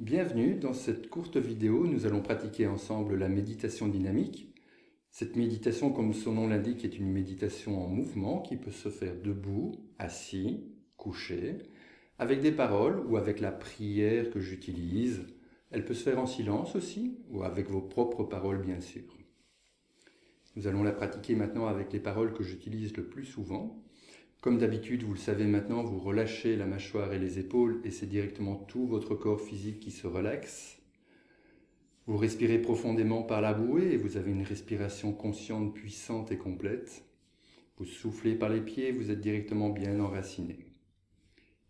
Bienvenue, dans cette courte vidéo, nous allons pratiquer ensemble la méditation dynamique. Cette méditation, comme son nom l'indique, est une méditation en mouvement qui peut se faire debout, assis, couché, avec des paroles ou avec la prière que j'utilise. Elle peut se faire en silence aussi, ou avec vos propres paroles bien sûr. Nous allons la pratiquer maintenant avec les paroles que j'utilise le plus souvent. Comme d'habitude, vous le savez maintenant, vous relâchez la mâchoire et les épaules et c'est directement tout votre corps physique qui se relaxe. Vous respirez profondément par la bouée et vous avez une respiration consciente, puissante et complète. Vous soufflez par les pieds et vous êtes directement bien enraciné.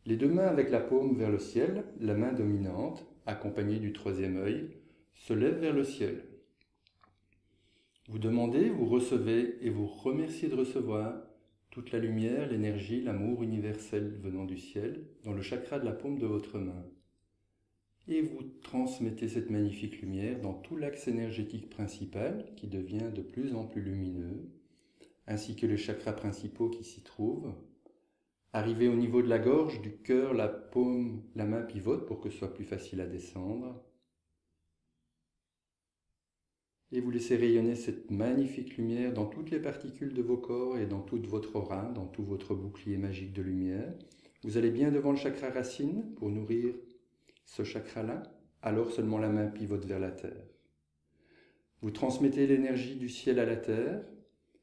Les deux mains avec la paume vers le ciel, la main dominante, accompagnée du troisième œil, se lèvent vers le ciel. Vous demandez, vous recevez et vous remerciez de recevoir toute la lumière, l'énergie, l'amour universel venant du ciel dans le chakra de la paume de votre main. Et vous transmettez cette magnifique lumière dans tout l'axe énergétique principal qui devient de plus en plus lumineux, ainsi que les chakras principaux qui s'y trouvent. Arrivez au niveau de la gorge, du cœur, la paume, la main pivote pour que ce soit plus facile à descendre. Et vous laissez rayonner cette magnifique lumière dans toutes les particules de vos corps et dans toute votre aura, dans tout votre bouclier magique de lumière. Vous allez bien devant le chakra racine pour nourrir ce chakra-là, alors seulement la main pivote vers la terre. Vous transmettez l'énergie du ciel à la terre,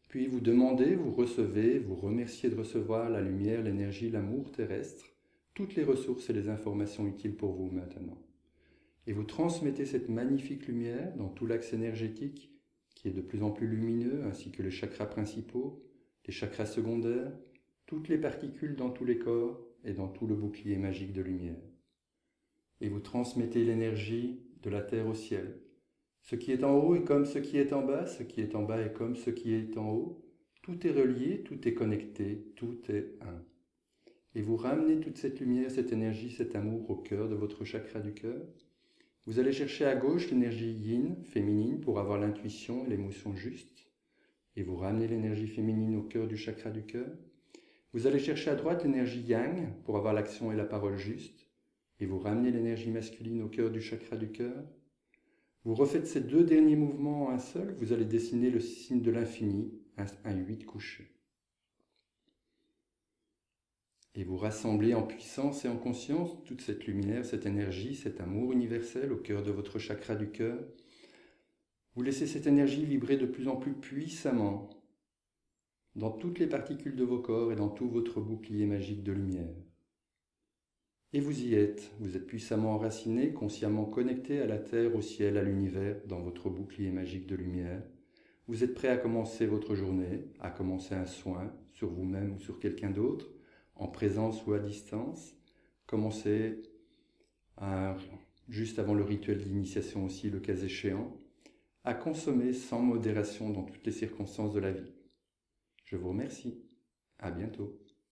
puis vous demandez, vous recevez, vous remerciez de recevoir la lumière, l'énergie, l'amour terrestre, toutes les ressources et les informations utiles pour vous maintenant. Et vous transmettez cette magnifique lumière dans tout l'axe énergétique qui est de plus en plus lumineux, ainsi que les chakras principaux, les chakras secondaires, toutes les particules dans tous les corps et dans tout le bouclier magique de lumière. Et vous transmettez l'énergie de la terre au ciel. Ce qui est en haut est comme ce qui est en bas, ce qui est en bas est comme ce qui est en haut. Tout est relié, tout est connecté, tout est un. Et vous ramenez toute cette lumière, cette énergie, cet amour au cœur de votre chakra du cœur. Vous allez chercher à gauche l'énergie yin, féminine, pour avoir l'intuition et l'émotion juste. Et vous ramenez l'énergie féminine au cœur du chakra du cœur. Vous allez chercher à droite l'énergie yang, pour avoir l'action et la parole juste. Et vous ramenez l'énergie masculine au cœur du chakra du cœur. Vous refaites ces deux derniers mouvements en un seul. Vous allez dessiner le signe de l'infini, un 8 couché. Et vous rassemblez en puissance et en conscience toute cette lumière, cette énergie, cet amour universel au cœur de votre chakra du cœur. Vous laissez cette énergie vibrer de plus en plus puissamment dans toutes les particules de vos corps et dans tout votre bouclier magique de lumière. Et vous y êtes, vous êtes puissamment enraciné, consciemment connecté à la terre, au ciel, à l'univers, dans votre bouclier magique de lumière. Vous êtes prêt à commencer votre journée, à commencer un soin sur vous-même ou sur quelqu'un d'autre, en présence ou à distance. Commencez juste avant le rituel d'initiation aussi, le cas échéant, à consommer sans modération dans toutes les circonstances de la vie. Je vous remercie. À bientôt.